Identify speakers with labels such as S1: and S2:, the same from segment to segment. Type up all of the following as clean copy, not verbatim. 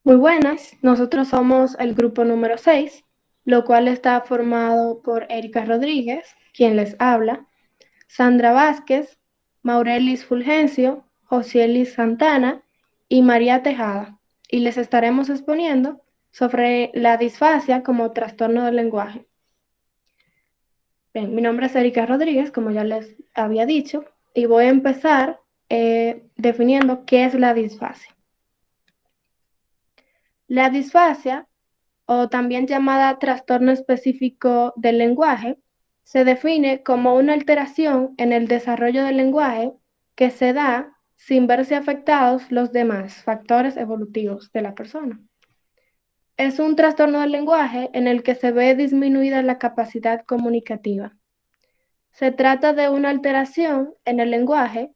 S1: Muy buenas, nosotros somos el grupo número 6, lo cual está formado por Erika Rodríguez, quien les habla, Sandra Vázquez, Maurelis Fulgencio, Josielis Santana y María Tejada, y les estaremos exponiendo sobre la disfasia como trastorno del lenguaje. Bien, mi nombre es Erika Rodríguez, como ya les había dicho, y voy a empezar definiendo qué es la disfasia. La disfasia, o también llamada trastorno específico del lenguaje, se define como una alteración en el desarrollo del lenguaje que se da sin verse afectados los demás factores evolutivos de la persona. Es un trastorno del lenguaje en el que se ve disminuida la capacidad comunicativa. Se trata de una alteración en el lenguaje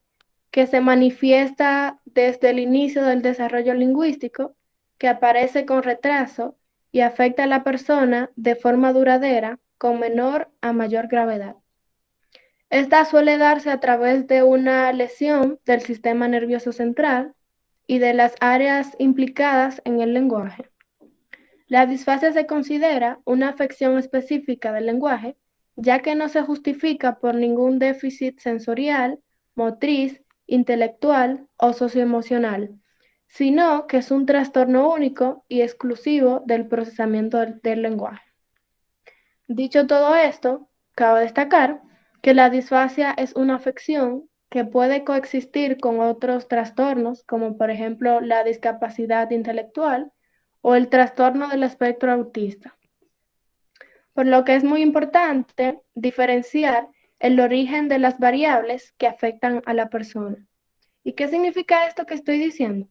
S1: que se manifiesta desde el inicio del desarrollo lingüístico, que aparece con retraso y afecta a la persona de forma duradera con menor a mayor gravedad. Esta suele darse a través de una lesión del sistema nervioso central y de las áreas implicadas en el lenguaje. La disfasia se considera una afección específica del lenguaje, ya que no se justifica por ningún déficit sensorial, motriz, intelectual o socioemocional, sino que es un trastorno único y exclusivo del procesamiento del lenguaje. Dicho todo esto, cabe destacar que la disfasia es una afección que puede coexistir con otros trastornos, como por ejemplo la discapacidad intelectual o el trastorno del espectro autista. Por lo que es muy importante diferenciar el origen de las variables que afectan a la persona. ¿Y qué significa esto que estoy diciendo?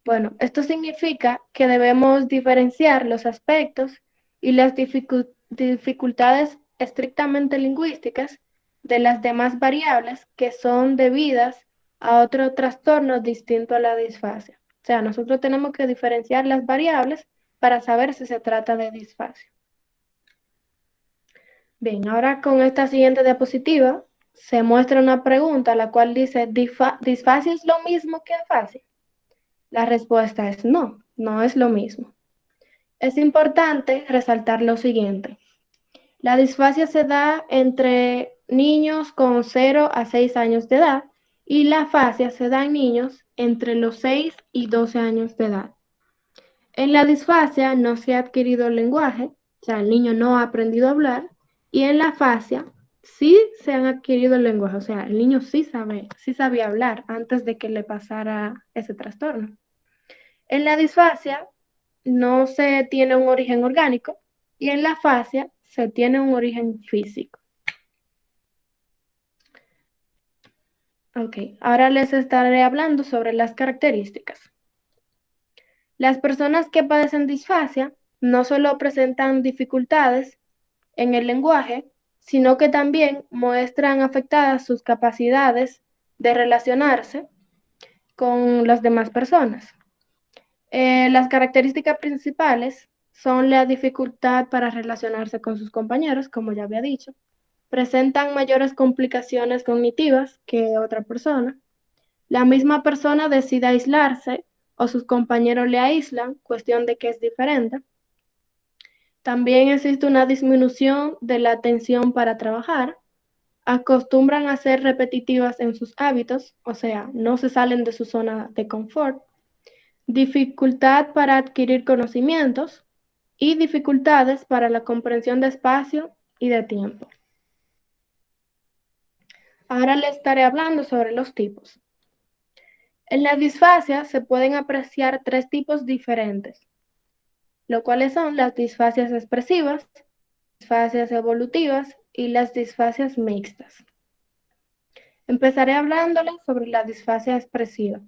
S1: Bueno, esto significa que debemos diferenciar los aspectos y las dificultades estrictamente lingüísticas de las demás variables que son debidas a otro trastorno distinto a la disfasia. O sea, nosotros tenemos que diferenciar las variables para saber si se trata de disfasia. Bien, ahora con esta siguiente diapositiva se muestra una pregunta la cual dice, ¿disfasia es lo mismo que afasia? La respuesta es no, no es lo mismo. Es importante resaltar lo siguiente. La disfasia se da entre niños con 0 a 6 años de edad y la afasia se da en niños entre los 6 y 12 años de edad. En la disfasia no se ha adquirido el lenguaje, o sea, el niño no ha aprendido a hablar, y en la afasia sí se han adquirido el lenguaje, o sea, el niño sí sabía hablar antes de que le pasara ese trastorno. En la disfasia no se tiene un origen orgánico y en la afasia se tiene un origen físico. Ok, ahora les estaré hablando sobre las características. Las personas que padecen disfasia no solo presentan dificultades en el lenguaje, sino que también muestran afectadas sus capacidades de relacionarse con las demás personas. Las características principales son la dificultad para relacionarse con sus compañeros, como ya había dicho. Presentan mayores complicaciones cognitivas que otra persona. La misma persona decide aislarse o sus compañeros le aíslan, cuestión de que es diferente. También existe una disminución de la atención para trabajar. Acostumbran a ser repetitivas en sus hábitos, o sea, no se salen de su zona de confort. Dificultad para adquirir conocimientos y dificultades para la comprensión de espacio y de tiempo. Ahora les estaré hablando sobre los tipos. En la disfasia se pueden apreciar tres tipos diferentes, lo cuales son las disfasias expresivas, disfasias evolutivas y las disfasias mixtas. Empezaré hablándoles sobre la disfasia expresiva.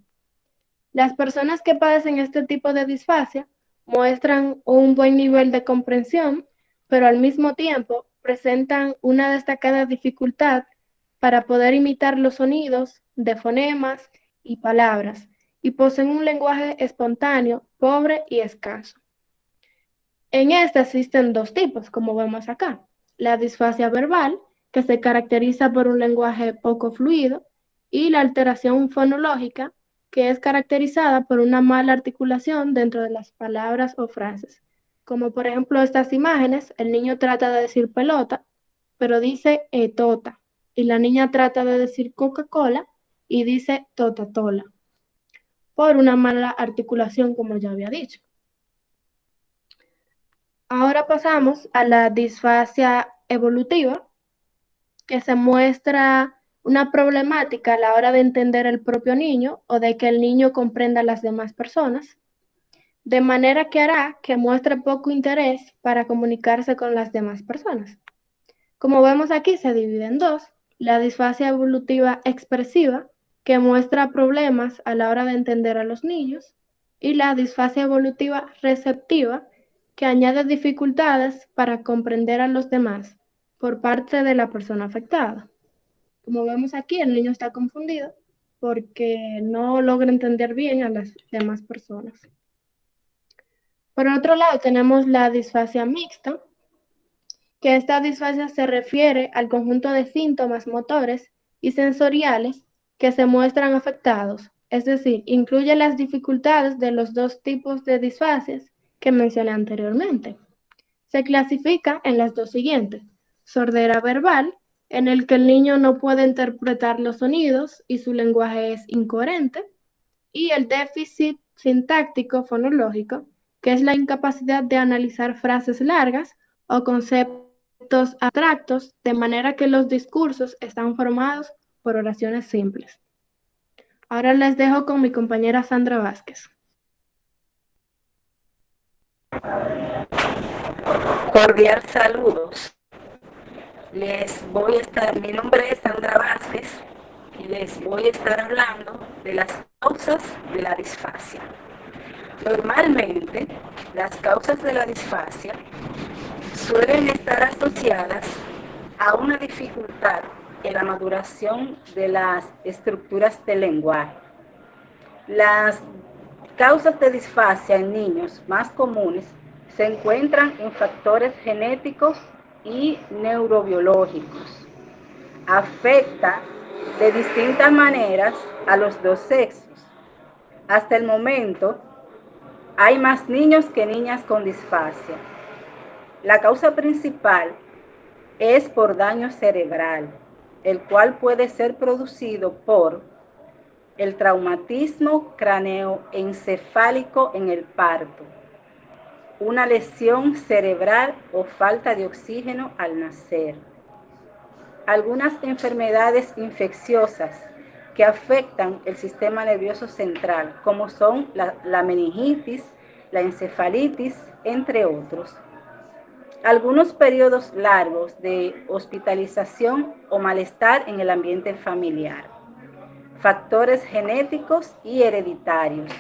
S1: Las personas que padecen este tipo de disfasia muestran un buen nivel de comprensión, pero al mismo tiempo presentan una destacada dificultad para poder imitar los sonidos de fonemas y palabras, y poseen un lenguaje espontáneo, pobre y escaso. En esta existen dos tipos, como vemos acá. La disfasia verbal, que se caracteriza por un lenguaje poco fluido, y la alteración fonológica, que es caracterizada por una mala articulación dentro de las palabras o frases. Como por ejemplo estas imágenes, el niño trata de decir pelota, pero dice tota, y la niña trata de decir Coca-Cola y dice Totatola, por una mala articulación, como ya había dicho. Ahora pasamos a la disfasia evolutiva, que se muestra una problemática a la hora de entender el propio niño o de que el niño comprenda a las demás personas, de manera que hará que muestre poco interés para comunicarse con las demás personas. Como vemos aquí, se divide en dos: la disfasia evolutiva expresiva, que muestra problemas a la hora de entender a los niños, y la disfasia evolutiva receptiva, que añade dificultades para comprender a los demás por parte de la persona afectada. Como vemos aquí, el niño está confundido porque no logra entender bien a las demás personas. Por otro lado, tenemos la disfasia mixta, que esta disfasia se refiere al conjunto de síntomas motores y sensoriales que se muestran afectados, es decir, incluye las dificultades de los dos tipos de disfasias que mencioné anteriormente. Se clasifica en las dos siguientes: sordera verbal, en el que el niño no puede interpretar los sonidos y su lenguaje es incoherente, y el déficit sintáctico fonológico, que es la incapacidad de analizar frases largas o conceptos abstractos, de manera que los discursos están formados por oraciones simples. Ahora les dejo con mi compañera Sandra Vázquez.
S2: Cordial saludos. Mi nombre es Sandra Vázquez y les voy a estar hablando de las causas de la disfasia. Normalmente, las causas de la disfasia suelen estar asociadas a una dificultad en la maduración de las estructuras del lenguaje. Las causas de disfasia en niños más comunes se encuentran en factores genéticos y neurobiológicos. Afecta de distintas maneras a los dos sexos. Hasta el momento, hay más niños que niñas con disfasia. La causa principal es por daño cerebral, el cual puede ser producido por el traumatismo craneoencefálico en el parto, una lesión cerebral o falta de oxígeno al nacer. Algunas enfermedades infecciosas que afectan el sistema nervioso central, como son la meningitis, la encefalitis, entre otros. Algunos periodos largos de hospitalización o malestar en el ambiente familiar. Factores genéticos y hereditarios.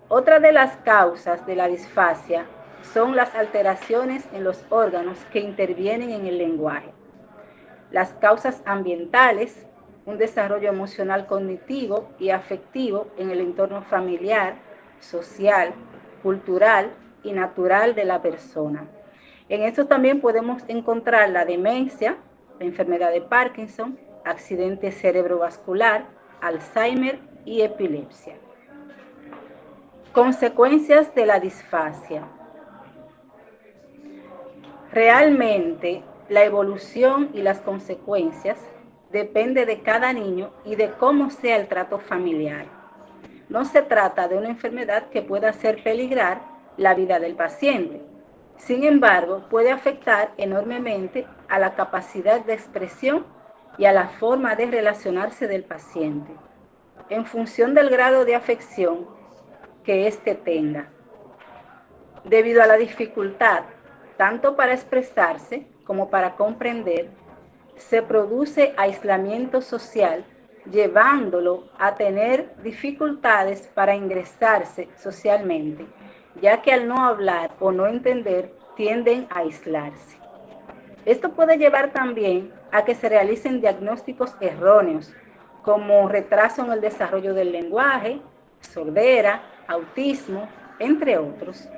S2: Otra de las causas de la disfasia son las alteraciones en los órganos que intervienen en el lenguaje. Las causas ambientales, un desarrollo emocional, cognitivo y afectivo en el entorno familiar, social, cultural y natural de la persona. En esto también podemos encontrar la demencia, la enfermedad de Parkinson, accidente cerebrovascular, Alzheimer y epilepsia. Consecuencias de la disfasia. Realmente, la evolución y las consecuencias depende de cada niño y de cómo sea el trato familiar. No se trata de una enfermedad que pueda hacer peligrar la vida del paciente. Sin embargo, puede afectar enormemente a la capacidad de expresión y a la forma de relacionarse del paciente, en función del grado de afección que éste tenga. Debido a la dificultad, tanto para expresarse como para comprender, se produce aislamiento social, llevándolo a tener dificultades para ingresarse socialmente, ya que al no hablar o no entender, tienden a aislarse. Esto puede llevar también a que se realicen diagnósticos erróneos, como retraso en el desarrollo del lenguaje, sordera, autismo, entre otros.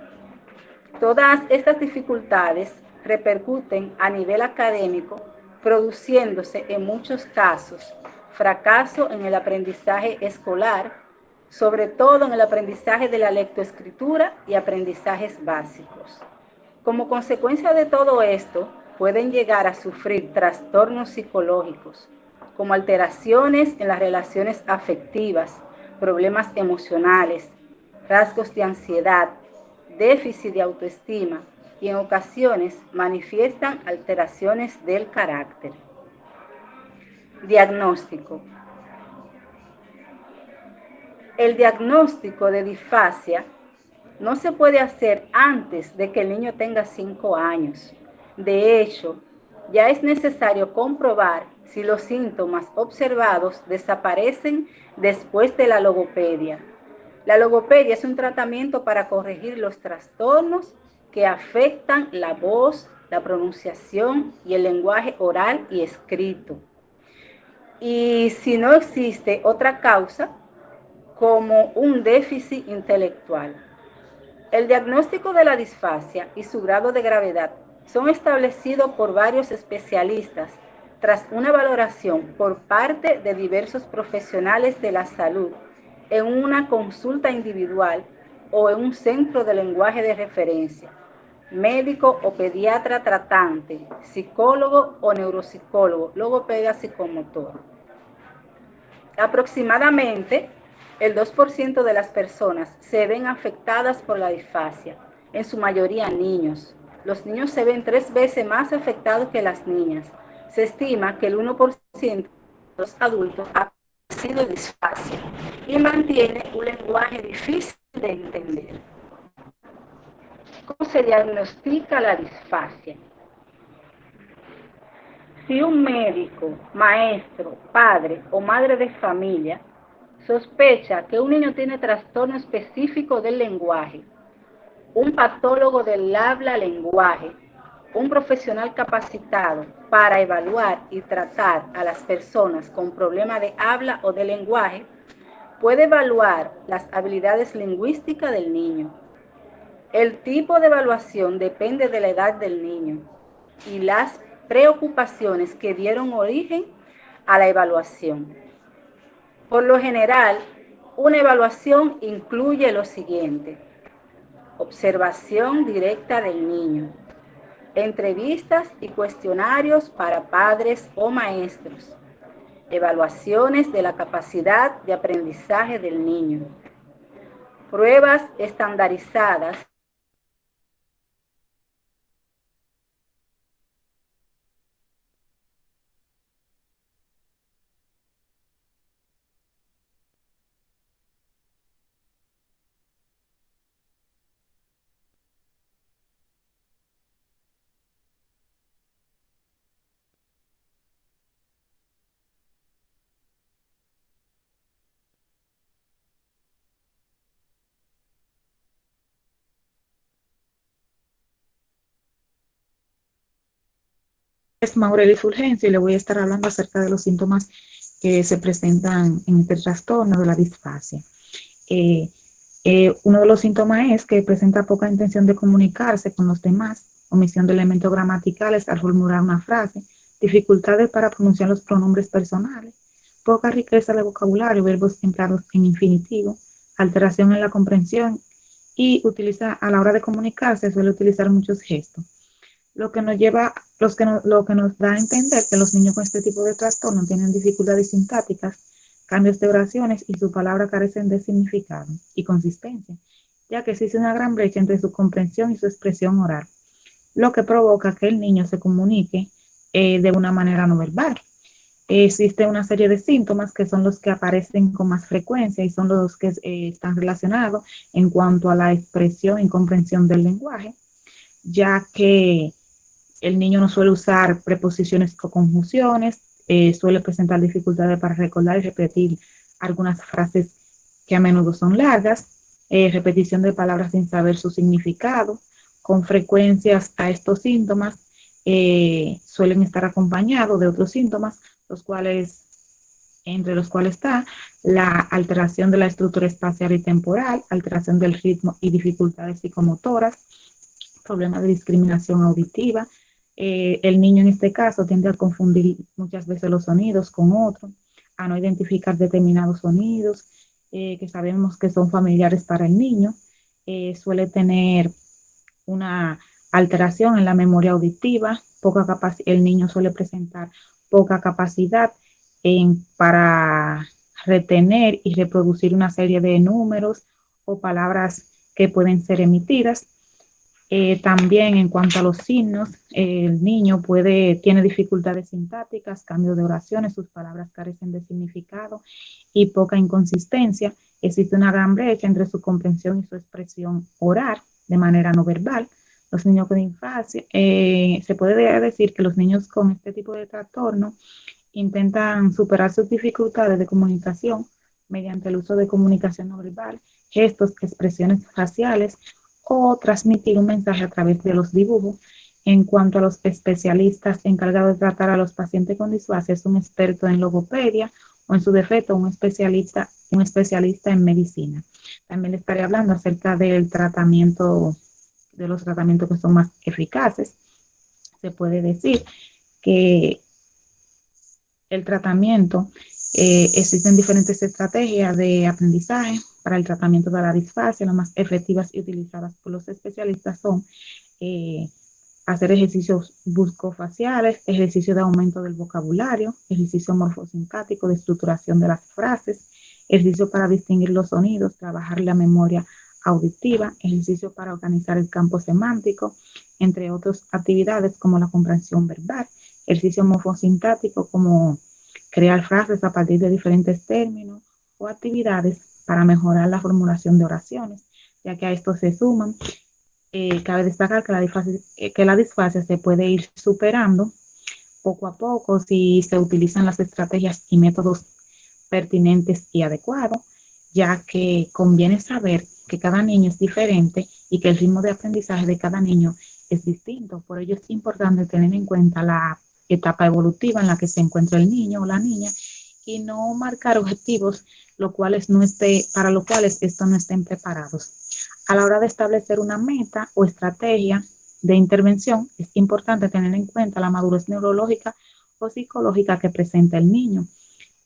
S2: Todas estas dificultades repercuten a nivel académico, produciéndose en muchos casos fracaso en el aprendizaje escolar, sobre todo en el aprendizaje de la lectoescritura y aprendizajes básicos. Como consecuencia de todo esto, pueden llegar a sufrir trastornos psicológicos, como alteraciones en las relaciones afectivas, problemas emocionales, rasgos de ansiedad, déficit de autoestima y en ocasiones manifiestan alteraciones del carácter. Diagnóstico. El diagnóstico de disfasia no se puede hacer antes de que el niño tenga 5 años. De hecho, ya es necesario comprobar si los síntomas observados desaparecen después de la logopedia. La logopedia es un tratamiento para corregir los trastornos que afectan la voz, la pronunciación y el lenguaje oral y escrito. Y si no existe otra causa, como un déficit intelectual. El diagnóstico de la disfasia y su grado de gravedad son establecidos por varios especialistas tras una valoración por parte de diversos profesionales de la salud en una consulta individual o en un centro de lenguaje de referencia, médico o pediatra tratante, psicólogo o neuropsicólogo, logopeda psicomotor. Aproximadamente el 2% de las personas se ven afectadas por la disfasia, en su mayoría niños. Los niños se ven 3 veces más afectados que las niñas. Se estima que el 1% de los adultos ha padecido disfasia y mantiene un lenguaje difícil de entender. ¿Cómo se diagnostica la disfasia? Si un médico, maestro, padre o madre de familia sospecha que un niño tiene trastorno específico del lenguaje, un patólogo del habla-lenguaje, un profesional capacitado para evaluar y tratar a las personas con problemas de habla o de lenguaje, puede evaluar las habilidades lingüísticas del niño. El tipo de evaluación depende de la edad del niño y las preocupaciones que dieron origen a la evaluación. Por lo general, una evaluación incluye lo siguiente: observación directa del niño, entrevistas y cuestionarios para padres o maestros, evaluaciones de la capacidad de aprendizaje del niño, pruebas estandarizadas
S3: Es Maureli Fulgencio y le voy a estar hablando acerca de los síntomas que se presentan en este trastorno de la disfasia. Eh, Uno de los síntomas es que presenta poca intención de comunicarse con los demás, omisión de elementos gramaticales al formular una frase, dificultades para pronunciar los pronombres personales, poca riqueza de vocabulario, verbos empleados en infinitivo, alteración en la comprensión y utiliza a la hora de comunicarse suele utilizar muchos gestos. Lo que nos lleva, lo que nos da a entender que los niños con este tipo de trastorno tienen dificultades sintácticas, cambios de oraciones y sus palabras carecen de significado y consistencia, ya que existe una gran brecha entre su comprensión y su expresión oral, lo que provoca que el niño se comunique de una manera no verbal. Existe una serie de síntomas que son los que aparecen con más frecuencia y son los que están relacionados en cuanto a la expresión y comprensión del lenguaje, ya que el niño no suele usar preposiciones o conjunciones, suele presentar dificultades para recordar y repetir algunas frases que a menudo son largas, repetición de palabras sin saber su significado. Con frecuencias a estos síntomas suelen estar acompañados de otros síntomas, entre los cuales está la alteración de la estructura espacial y temporal, alteración del ritmo y dificultades psicomotoras, problemas de discriminación auditiva. El niño en este caso tiende a confundir muchas veces los sonidos con otros, a no identificar determinados sonidos que sabemos que son familiares para el niño. Suele tener una alteración en la memoria auditiva, el niño suele presentar poca capacidad para retener y reproducir una serie de números o palabras que pueden ser emitidas. También en cuanto a los signos, el niño tiene dificultades sintácticas, cambio de oraciones, sus palabras carecen de significado y poca inconsistencia. Existe una gran brecha entre su comprensión y su expresión oral de manera no verbal. Los niños con infancia, se puede decir que los niños con este tipo de trastorno intentan superar sus dificultades de comunicación mediante el uso de comunicación no verbal, gestos, expresiones faciales o transmitir un mensaje a través de los dibujos. En cuanto a los especialistas encargados de tratar a los pacientes con disfasia, es un experto en logopedia o en su defecto un especialista en medicina. También le estaré hablando acerca del tratamiento, de los tratamientos que son más eficaces. Se puede decir que el tratamiento, existen diferentes estrategias de aprendizaje para el tratamiento de la disfasia. Las más efectivas y utilizadas por los especialistas son hacer ejercicios bucofaciales, ejercicio de aumento del vocabulario, ejercicio morfosintático de estructuración de las frases, ejercicio para distinguir los sonidos, trabajar la memoria auditiva, ejercicio para organizar el campo semántico, entre otras actividades como la comprensión verbal, ejercicio morfosintático como crear frases a partir de diferentes términos o actividades para mejorar la formulación de oraciones, ya que a esto se suman. Cabe destacar que la disfasia se puede ir superando poco a poco si se utilizan las estrategias y métodos pertinentes y adecuados, ya que conviene saber que cada niño es diferente y que el ritmo de aprendizaje de cada niño es distinto. Por ello es importante tener en cuenta la etapa evolutiva en la que se encuentra el niño o la niña y no marcar objetivos para los cuales estos no estén preparados. A la hora de establecer una meta o estrategia de intervención, es importante tener en cuenta la madurez neurológica o psicológica que presenta el niño.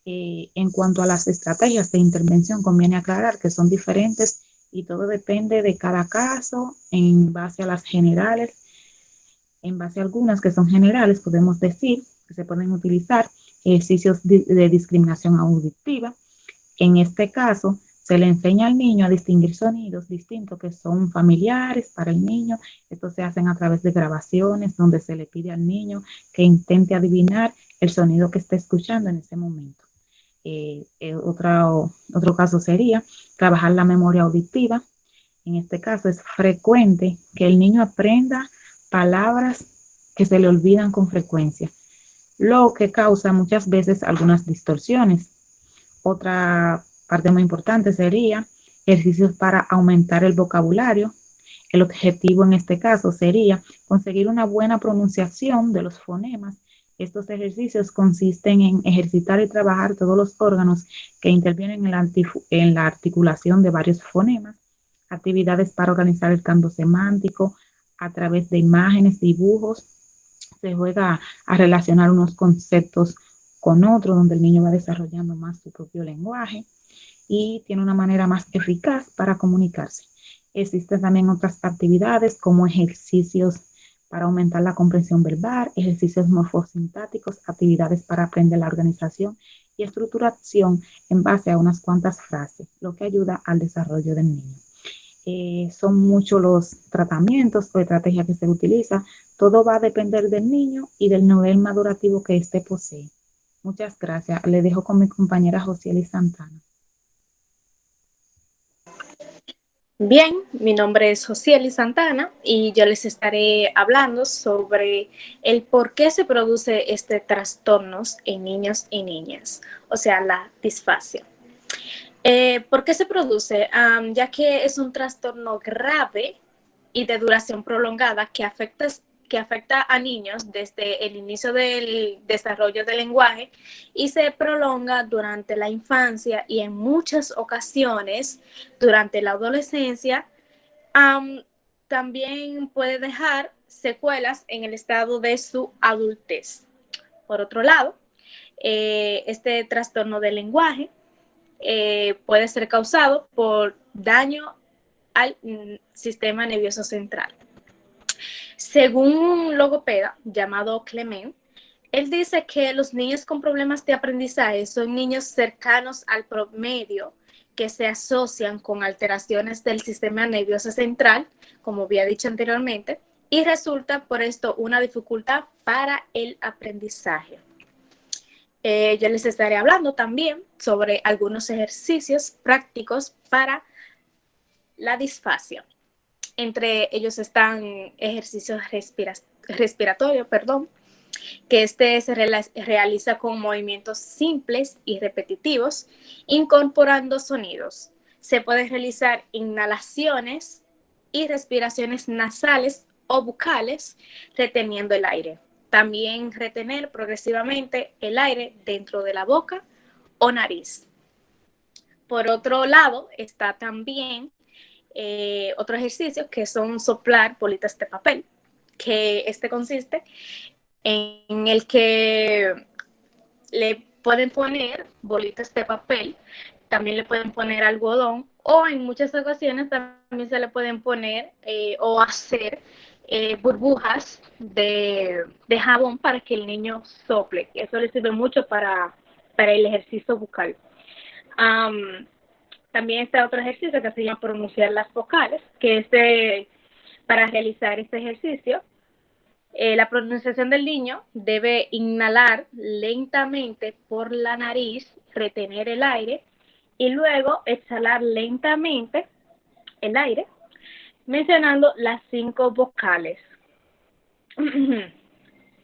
S3: En cuanto a las estrategias de intervención, conviene aclarar que son diferentes y todo depende de cada caso en base a las generales. En base a algunas que son generales, podemos decir que se pueden utilizar ejercicios de discriminación auditiva. En este caso, se le enseña al niño a distinguir sonidos distintos que son familiares para el niño. Esto se hace a través de grabaciones donde se le pide al niño que intente adivinar el sonido que está escuchando en ese momento. Otro caso sería trabajar la memoria auditiva. En este caso es frecuente que el niño aprenda palabras que se le olvidan con frecuencia, lo que causa muchas veces algunas distorsiones. Otra parte muy importante sería ejercicios para aumentar el vocabulario. El objetivo en este caso sería conseguir una buena pronunciación de los fonemas. Estos ejercicios consisten en ejercitar y trabajar todos los órganos que intervienen en la articulación de varios fonemas, actividades para organizar el campo semántico a través de imágenes, dibujos. Se juega a relacionar unos conceptos con otros, donde el niño va desarrollando más su propio lenguaje y tiene una manera más eficaz para comunicarse. Existen también otras actividades como ejercicios para aumentar la comprensión verbal, ejercicios morfosintáticos, actividades para aprender la organización y estructuración en base a unas cuantas frases, lo que ayuda al desarrollo del niño. Son muchos los tratamientos o estrategias que se utilizan. Todo va a depender del niño y del nivel madurativo que éste posee. Muchas gracias. Le dejo con mi compañera Josiely Santana.
S4: Bien, mi nombre es Josiely Santana y yo les estaré hablando sobre el por qué se produce este trastornos en niños y niñas, o sea, la disfasia. ¿Por qué se produce? Ya que es un trastorno grave y de duración prolongada que afecta a niños desde el inicio del desarrollo del lenguaje y se prolonga durante la infancia y en muchas ocasiones durante la adolescencia. También puede dejar secuelas en el estado de su adultez. Por otro lado, este trastorno del lenguaje puede ser causado por daño al sistema nervioso central. Según un logopeda llamado Clement, él dice que los niños con problemas de aprendizaje son niños cercanos al promedio que se asocian con alteraciones del sistema nervioso central, como había dicho anteriormente, y resulta por esto una dificultad para el aprendizaje. Yo les estaré hablando también sobre algunos ejercicios prácticos para la disfasia. Entre ellos están ejercicios respiratorios, que se realiza con movimientos simples y repetitivos, incorporando sonidos. Se pueden realizar inhalaciones y respiraciones nasales o bucales, reteniendo el aire. También retener progresivamente el aire dentro de la boca o nariz. Por otro lado, está también otro ejercicio que son soplar bolitas de papel, que consiste en el que le pueden poner bolitas de papel, también le pueden poner algodón, o en muchas ocasiones también se le pueden poner o hacer burbujas de jabón para que el niño sople. Eso le sirve mucho para el ejercicio bucal. También está otro ejercicio que se llama pronunciar las vocales, que es para realizar este ejercicio. La pronunciación del niño debe inhalar lentamente por la nariz, retener el aire y luego exhalar lentamente el aire, mencionando las 5 vocales.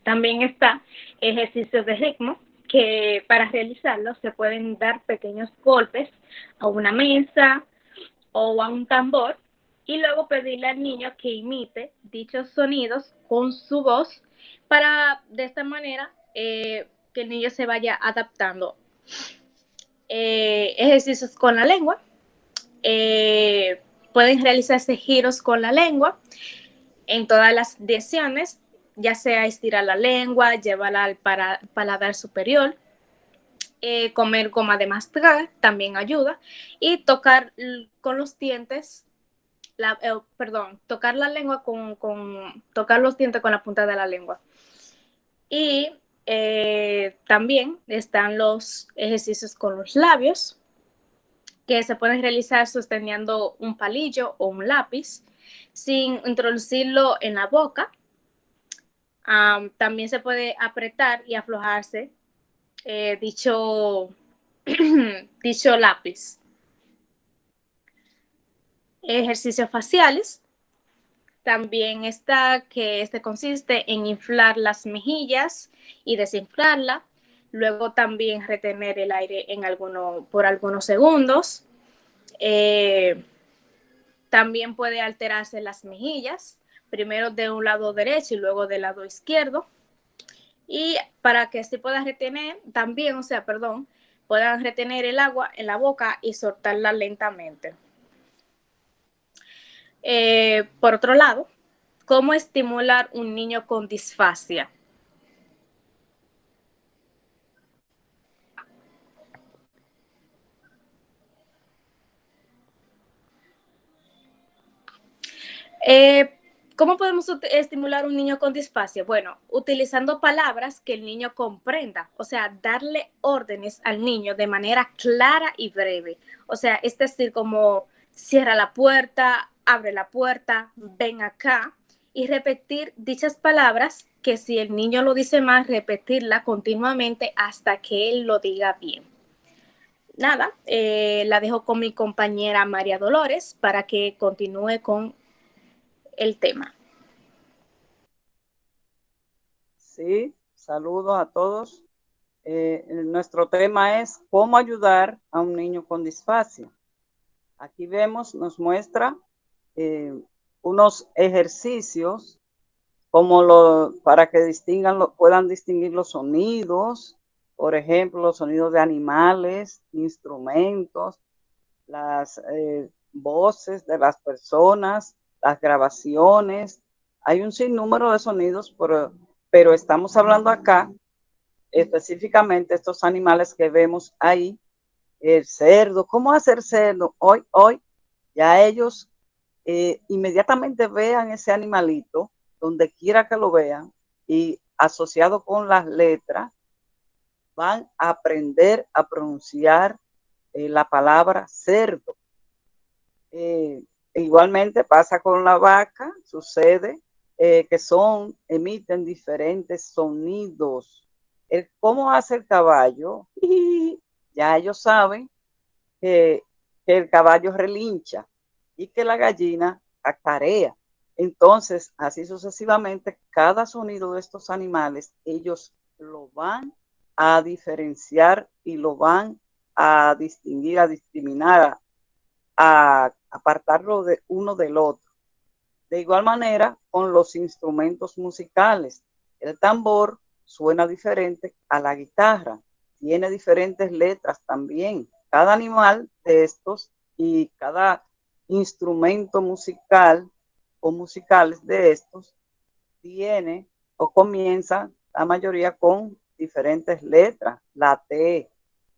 S4: También está ejercicios de ritmo, que para realizarlos se pueden dar pequeños golpes a una mesa o a un tambor y luego pedirle al niño que imite dichos sonidos con su voz para de esta manera que el niño se vaya adaptando. Ejercicios con la lengua. Pueden realizarse giros con la lengua en todas las direcciones, ya sea estirar la lengua, llevarla al paladar superior, comer goma de masticar también ayuda, y tocar con los dientes, tocar la lengua tocar los dientes con la punta de la lengua. Y también están los ejercicios con los labios, que se pueden realizar sosteniendo un palillo o un lápiz sin introducirlo en la boca. También se puede apretar y aflojarse dicho lápiz. Ejercicios faciales. También está que consiste en inflar las mejillas y desinflarla. Luego también retener el aire por algunos segundos. También puede alterarse las mejillas, primero de un lado derecho y luego del lado izquierdo. Y para que así puedan retener, puedan retener el agua en la boca y soltarla lentamente. Por otro lado, ¿cómo estimular un niño con disfasia? ¿Cómo podemos estimular un niño con disfasia? Bueno, utilizando palabras que el niño comprenda, o sea, darle órdenes al niño de manera clara y breve. O sea, es decir, como cierra la puerta, abre la puerta, ven acá, y repetir dichas palabras que si el niño lo dice mal, repetirla continuamente hasta que él lo diga bien. Nada, la dejo con mi compañera María Dolores para que continúe con el tema.
S5: Sí, saludos a todos. Nuestro tema es cómo ayudar a un niño con disfasia. Aquí nos muestra unos ejercicios para que puedan distinguir los sonidos, por ejemplo, los sonidos de animales, instrumentos, las voces de las personas, las grabaciones. Hay un sinnúmero de sonidos, pero estamos hablando acá específicamente de estos animales que vemos ahí, el cerdo, ¿cómo hacer cerdo? Hoy, ya ellos inmediatamente vean ese animalito, donde quiera que lo vean, y asociado con las letras, van a aprender a pronunciar la palabra cerdo. Igualmente pasa con la vaca, sucede que emiten diferentes sonidos. ¿Cómo hace el caballo? Ya ellos saben que, que el caballo relincha y que la gallina cacarea. Entonces, así sucesivamente, cada sonido de estos animales, ellos lo van a diferenciar y lo van a distinguir, a discriminar, a apartarlo de uno del otro. De igual manera, con los instrumentos musicales, el tambor suena diferente a la guitarra, tiene diferentes letras también. Cada animal de estos y cada instrumento musical o musicales de estos tiene o comienza la mayoría con diferentes letras, la T,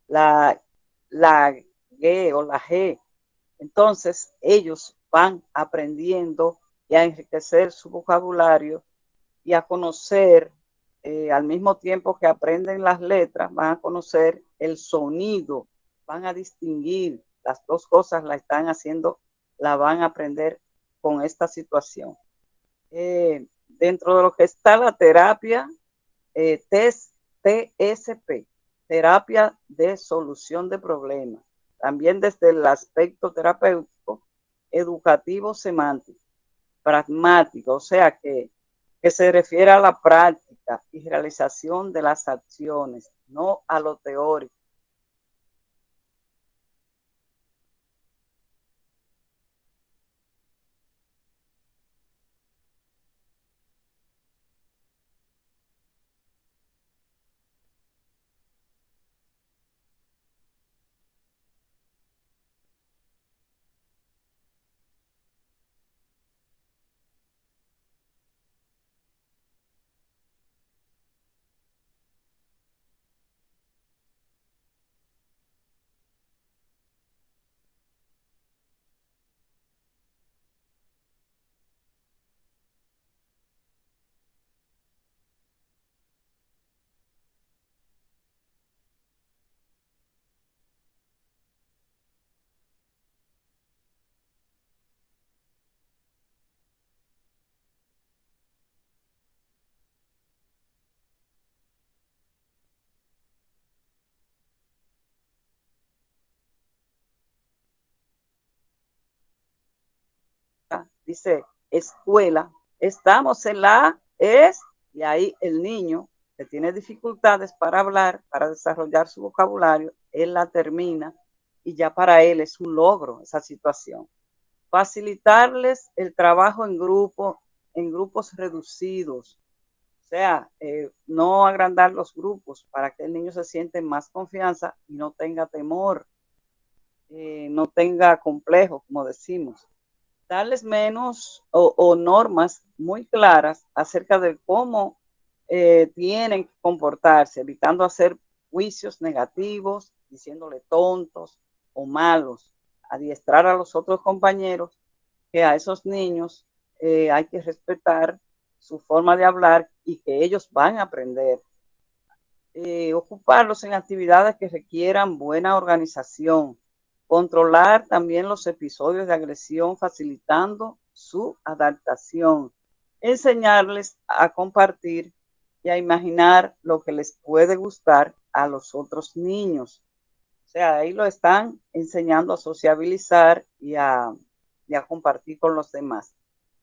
S5: la, la G o la G. Entonces, ellos van aprendiendo y a enriquecer su vocabulario y a conocer, al mismo tiempo que aprenden las letras, van a conocer el sonido, van a distinguir las dos cosas, la están haciendo, la van a aprender con esta situación. Dentro de lo que está la terapia, TSP, terapia de solución de problemas, también desde el aspecto terapéutico, educativo, semántico, pragmático, o sea que se refiere a la práctica y realización de las acciones, no a lo teórico. Dice escuela, estamos en la es, y ahí el niño que tiene dificultades para hablar, para desarrollar su vocabulario, él la termina y ya para él es un logro esa situación. Facilitarles el trabajo en grupo, en grupos reducidos, o sea, no agrandar los grupos para que el niño se siente en más confianza y no tenga temor, no tenga complejo, como decimos. Darles menos o normas muy claras acerca de cómo tienen que comportarse, evitando hacer juicios negativos, diciéndole tontos o malos, adiestrar a los otros compañeros que a esos niños hay que respetar su forma de hablar y que ellos van a aprender. Ocuparlos en actividades que requieran buena organización, controlar también los episodios de agresión facilitando su adaptación, enseñarles a compartir y a imaginar lo que les puede gustar a los otros niños. O sea, ahí lo están enseñando a sociabilizar y a compartir con los demás.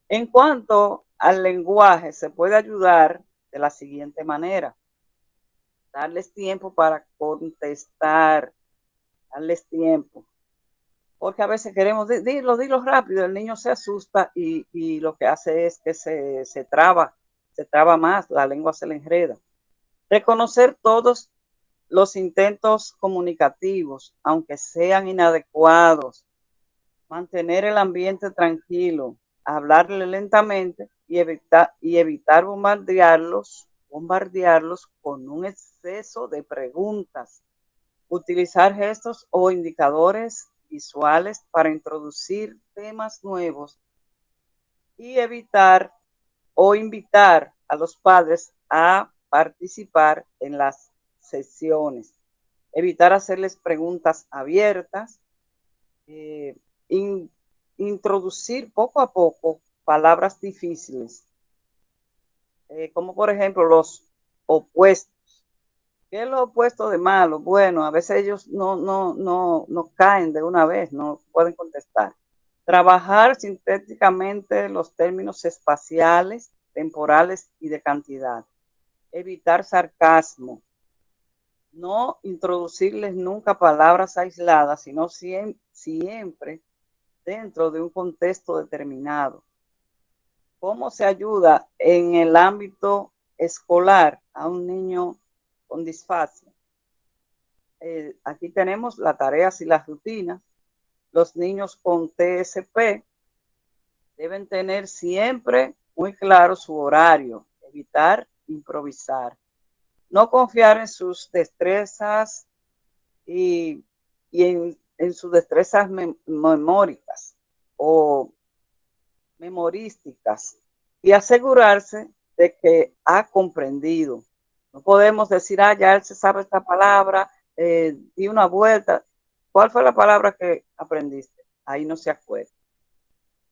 S5: En cuanto al lenguaje, se puede ayudar de la siguiente manera: darles tiempo para contestar, darles tiempo. Porque a veces queremos, dilo rápido, el niño se asusta y lo que hace es que se traba más, la lengua se le enreda. Reconocer todos los intentos comunicativos, aunque sean inadecuados, mantener el ambiente tranquilo, hablarle lentamente y evitar bombardearlos con un exceso de preguntas. Utilizar gestos o indicadores visuales para introducir temas nuevos y evitar o invitar a los padres a participar en las sesiones. Evitar hacerles preguntas abiertas, introducir poco a poco palabras difíciles, como por ejemplo los opuestos. ¿Qué es lo opuesto de malo? Bueno, a veces ellos no caen de una vez, no pueden contestar. Trabajar sintéticamente los términos espaciales, temporales y de cantidad. Evitar sarcasmo. No introducirles nunca palabras aisladas, sino siempre dentro de un contexto determinado. ¿Cómo se ayuda en el ámbito escolar a un niño con disfasia? Aquí tenemos las tareas y las rutinas. Los niños con TSP deben tener siempre muy claro su horario, evitar improvisar, no confiar en sus destrezas y en sus destrezas memóricas o memorísticas y asegurarse de que ha comprendido. No podemos decir, ya él se sabe esta palabra, di una vuelta. ¿Cuál fue la palabra que aprendiste? Ahí no se acuerda.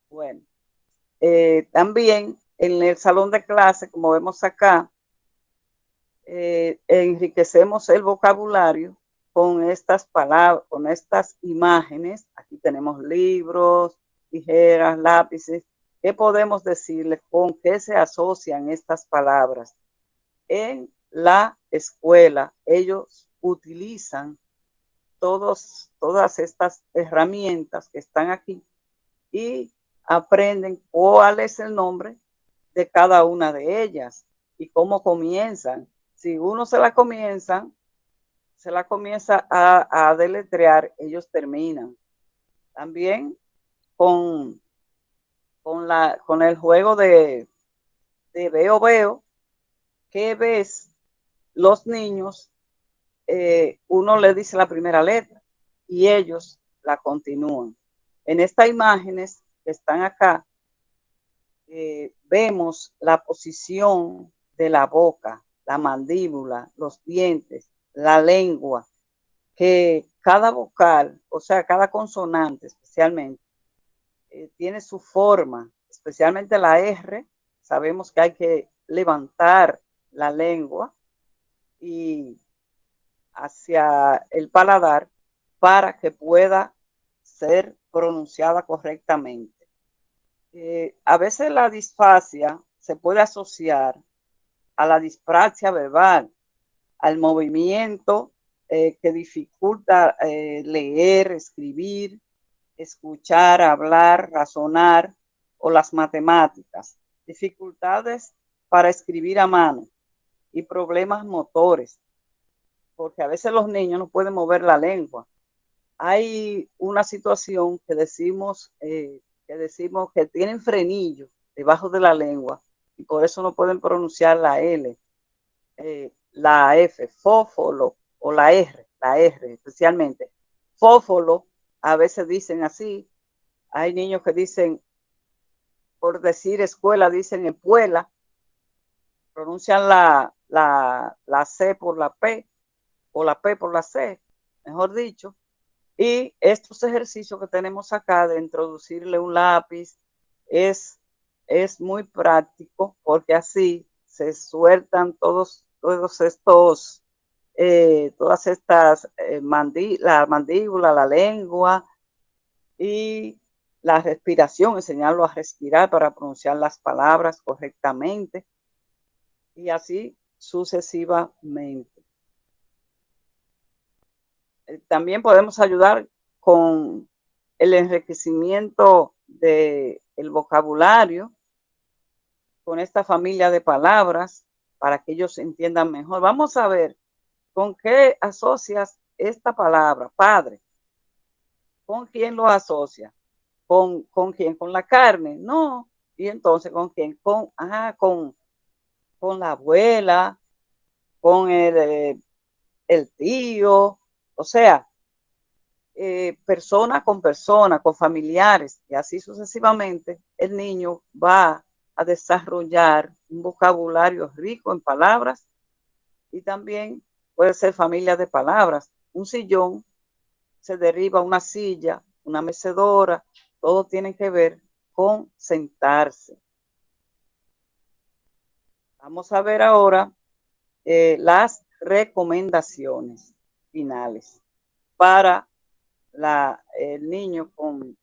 S5: Bueno, también en el salón de clase, como vemos acá, enriquecemos el vocabulario con estas palabras, con estas imágenes. Aquí tenemos libros, tijeras, lápices. ¿Qué podemos decirles? ¿Con qué se asocian estas palabras? En la escuela ellos utilizan todas estas herramientas que están aquí y aprenden cuál es el nombre de cada una de ellas y cómo comienzan. Si uno se la comienza a deletrear, ellos terminan. También con el juego de veo, ¿qué ves? Los niños, uno le dice la primera letra y ellos la continúan. En estas imágenes que están acá, vemos la posición de la boca, la mandíbula, los dientes, la lengua, que cada vocal, o sea, cada consonante especialmente, tiene su forma, especialmente la R. Sabemos que hay que levantar la lengua y hacia el paladar para que pueda ser pronunciada correctamente. A veces la disfasia se puede asociar a la dispraxia verbal, al movimiento que dificulta leer, escribir, escuchar, hablar, razonar o las matemáticas, dificultades para escribir a mano y problemas motores, porque a veces los niños no pueden mover la lengua. Hay una situación que decimos que tienen frenillo debajo de la lengua y por eso no pueden pronunciar la L, la F, fófolo, o la R especialmente. Fófolo, a veces dicen así. Hay niños que dicen, por decir escuela, dicen escuela, pronuncian la C por la P o la P por la C, mejor dicho. Y estos ejercicios que tenemos acá de introducirle un lápiz es muy práctico porque así se sueltan todos estos, todas estas, la mandíbula, la lengua y la respiración, enseñarlo a respirar para pronunciar las palabras correctamente y así sucesivamente. También podemos ayudar con el enriquecimiento del vocabulario, con esta familia de palabras, para que ellos entiendan mejor. Vamos a ver con qué asocias esta palabra, padre. ¿Con quién lo asocia? ¿Con quién? ¿Con la carne? No. ¿Y entonces con quién? Con la abuela, con el tío, O sea, persona, con familiares, y así sucesivamente, el niño va a desarrollar un vocabulario rico en palabras y también puede ser familia de palabras. Un sillón se deriva una silla, una mecedora, todo tiene que ver con sentarse. Vamos a ver ahora las recomendaciones finales para el niño con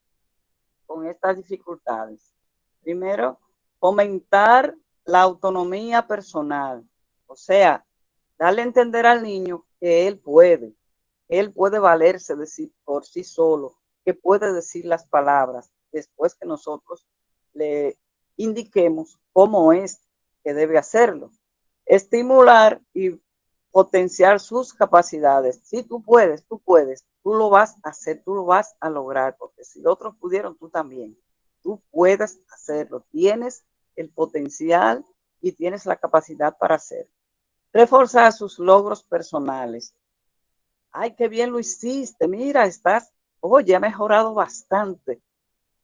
S5: estas dificultades. Primero, fomentar la autonomía personal, o sea, darle a entender al niño que él puede valerse por sí solo, que puede decir las palabras después que nosotros le indiquemos cómo es que debe hacerlo. Estimular y potenciar sus capacidades. Si tú puedes, tú lo vas a hacer, tú lo vas a lograr, porque si otros pudieron, tú también. Tú puedes hacerlo, tienes el potencial y tienes la capacidad para hacerlo. Reforzar sus logros personales. Ay, qué bien lo hiciste, mira, oye, ha mejorado bastante.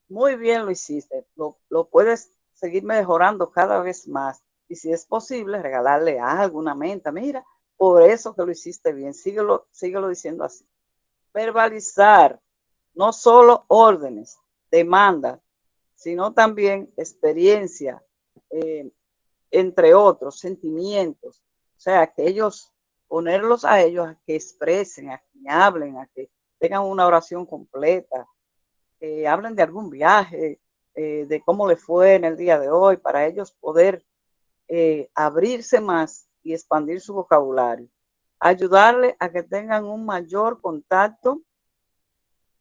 S5: Muy bien lo hiciste, lo puedes seguir mejorando cada vez más. Y si es posible, regalarle algo, una menta, mira, por eso que lo hiciste bien, síguelo diciendo así. Verbalizar, no solo órdenes, demandas, sino también experiencia, entre otros, sentimientos. O sea, que ponerlos a ellos a que expresen, a que hablen, a que tengan una oración completa, hablen de algún viaje, de cómo le fue en el día de hoy, para ellos poder abrirse más y expandir su vocabulario. Ayudarle a que tengan un mayor contacto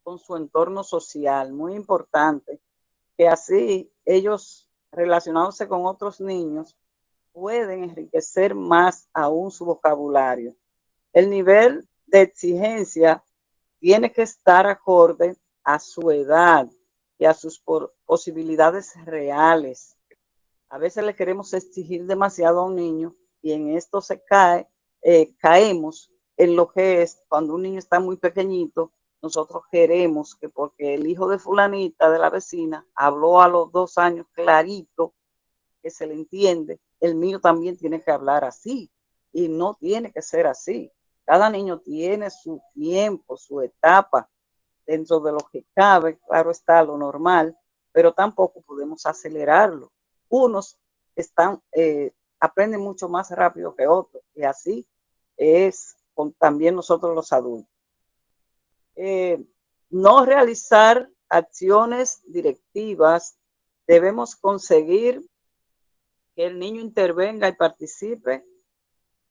S5: con su entorno social, muy importante, que así ellos relacionándose con otros niños pueden enriquecer más aún su vocabulario. El nivel de exigencia tiene que estar acorde a su edad y a sus posibilidades reales. A veces le queremos exigir demasiado a un niño y en esto caemos en lo que es cuando un niño está muy pequeñito, nosotros queremos que porque el hijo de fulanita de la vecina habló a los 2 años clarito, que se le entiende, el mío también tiene que hablar así y no tiene que ser así. Cada niño tiene su tiempo, su etapa, dentro de lo que cabe, claro está, lo normal, pero tampoco podemos acelerarlo. Unos aprenden mucho más rápido que otros y así es con también nosotros los adultos. No realizar acciones directivas, debemos conseguir que el niño intervenga y participe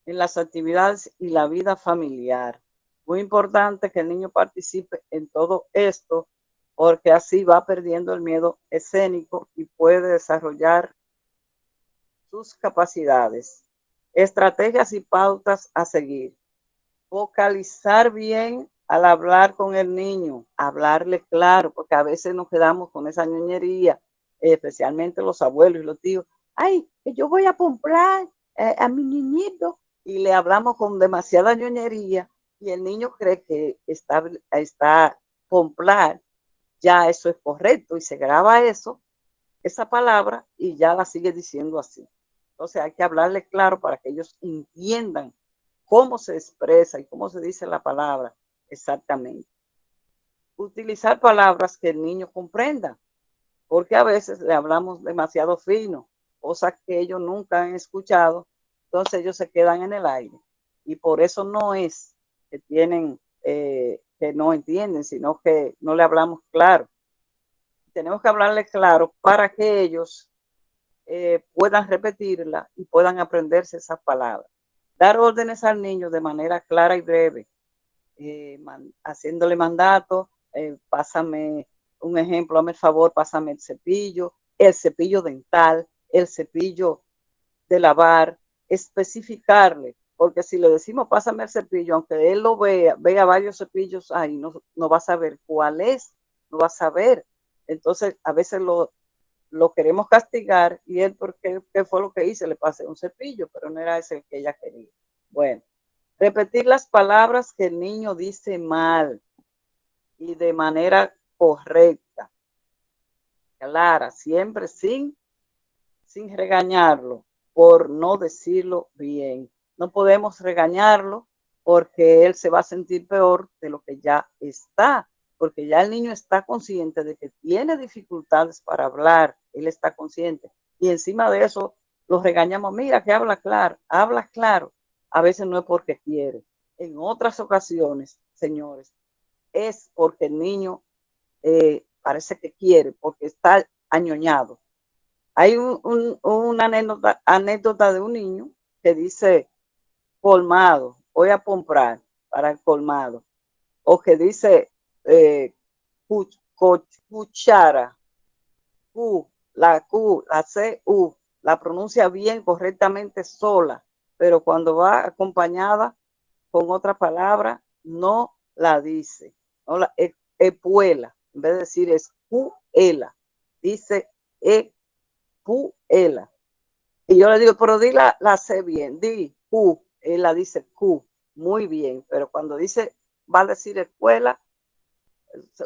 S5: en las actividades y la vida familiar. Muy importante que el niño participe en todo esto, porque así va perdiendo el miedo escénico y puede desarrollar sus capacidades. Estrategias y pautas a seguir. Vocalizar bien al hablar con el niño, hablarle claro, porque a veces nos quedamos con esa ñoñería, especialmente los abuelos y los tíos. Ay, que yo voy a comprar a mi niñito, y le hablamos con demasiada ñoñería y el niño cree que está comprar, ya eso es correcto y se graba esa palabra y ya la sigue diciendo así. Entonces hay que hablarle claro para que ellos entiendan cómo se expresa y cómo se dice la palabra exactamente. Utilizar palabras que el niño comprenda, porque a veces le hablamos demasiado fino, cosas que ellos nunca han escuchado, entonces ellos se quedan en el aire. Y por eso no es que que no entienden, sino que no le hablamos claro. Tenemos que hablarle claro para que ellos puedan repetirla y puedan aprenderse esas palabras. Dar órdenes al niño de manera clara y breve, haciéndole mandato, pásame un ejemplo, hazme el favor, pásame el cepillo dental, el cepillo de lavar, especificarle, porque si le decimos pásame el cepillo, aunque él lo vea varios cepillos ahí, no va a saber cuál es, no va a saber. Entonces, a veces lo queremos castigar y él, porque ¿qué fue lo que hice? Le pasé un cepillo, pero no era ese el que ella quería. Bueno, Repetir las palabras que el niño dice mal y de manera correcta, clara, siempre sin regañarlo por no decirlo bien. No podemos regañarlo porque él se va a sentir peor de lo que ya está, porque ya el niño está consciente de que tiene dificultades para hablar, él está consciente. Y encima de eso lo regañamos, mira que habla claro. A veces no es porque quiere. En otras ocasiones, señores, es porque el niño parece que quiere, porque está añoñado. Hay una anécdota de un niño que dice colmado, voy a comprar para el colmado, o que dice cuchara, la C, U, la pronuncia bien, correctamente sola, pero cuando va acompañada con otra palabra, no la dice, no la epuela, en vez de decir escuela, dice escuela. Y yo le digo, pero di la C bien, di Q, él la dice Q, muy bien, pero cuando dice, va a decir escuela,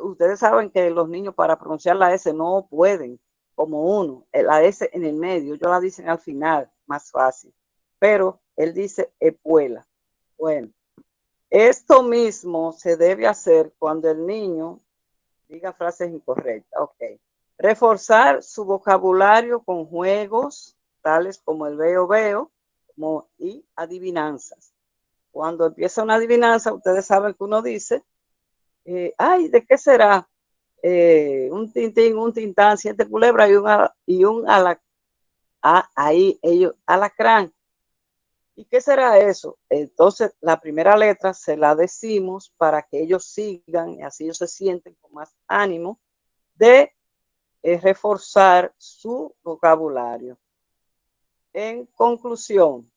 S5: ustedes saben que los niños para pronunciar la S no pueden, como uno, la S en el medio, ellos la dicen al final, más fácil, pero él dice escuela. Bueno, esto mismo se debe hacer cuando el niño diga frases incorrectas. Ok. Reforzar su vocabulario con juegos, tales como el veo, y adivinanzas. Cuando empieza una adivinanza, ustedes saben que uno dice, ay, ¿de qué será? Un tintín, un tintán, 7 culebras y un alacrán. ¿Y qué será eso? Entonces, la primera letra se la decimos para que ellos sigan y así ellos se sienten con más ánimo de reforzar su vocabulario. En conclusión,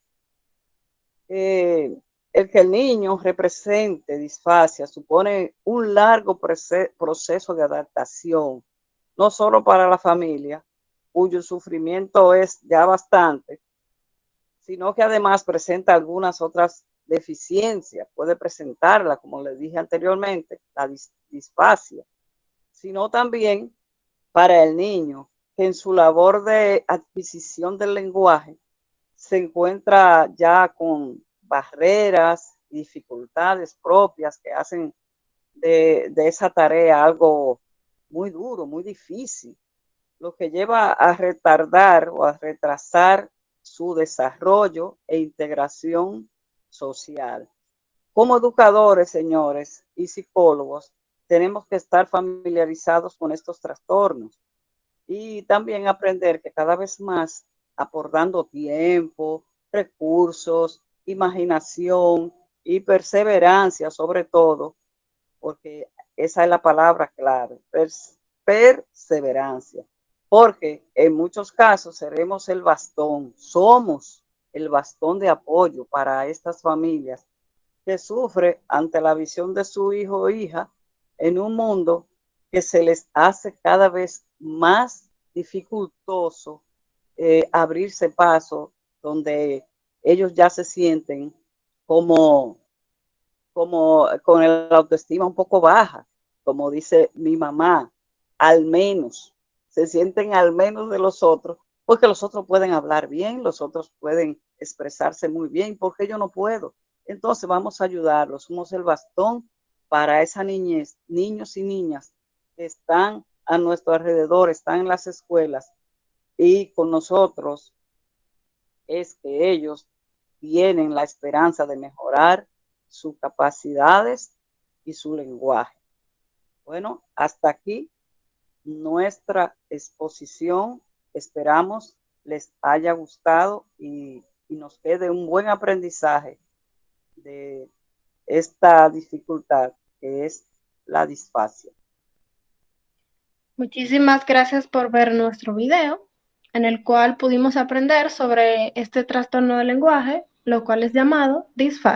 S5: el que el niño represente disfasia supone un largo proceso de adaptación, no solo para la familia, cuyo sufrimiento es ya bastante, sino que además presenta algunas otras deficiencias. Puede presentarla, como les dije anteriormente, la disfasia, sino también para el niño que en su labor de adquisición del lenguaje se encuentra ya con barreras y dificultades propias que hacen de esa tarea algo muy duro, muy difícil, lo que lleva a retardar o a retrasar su desarrollo e integración social. Como educadores, señores, y psicólogos, tenemos que estar familiarizados con estos trastornos y también aprender que cada vez más aportando tiempo, recursos, imaginación y perseverancia sobre todo, porque esa es la palabra clave, perseverancia, porque en muchos casos seremos el bastón, somos el bastón de apoyo para estas familias que sufren ante la visión de su hijo o hija en un mundo que se les hace cada vez más dificultoso abrirse paso, donde ellos ya se sienten como con el autoestima un poco baja, como dice mi mamá, al menos, se sienten al menos de los otros, porque los otros pueden hablar bien, los otros pueden expresarse muy bien, porque yo no puedo. Entonces vamos a ayudarlos, somos el bastón para esa niñez, niños y niñas que están a nuestro alrededor, están en las escuelas y con nosotros es que ellos tienen la esperanza de mejorar sus capacidades y su lenguaje. Bueno, hasta aquí nuestra exposición. Esperamos les haya gustado y nos quede un buen aprendizaje de esta dificultad que es la disfasia.
S1: Muchísimas gracias por ver nuestro video, en el cual pudimos aprender sobre este trastorno del lenguaje, lo cual es llamado disfasia.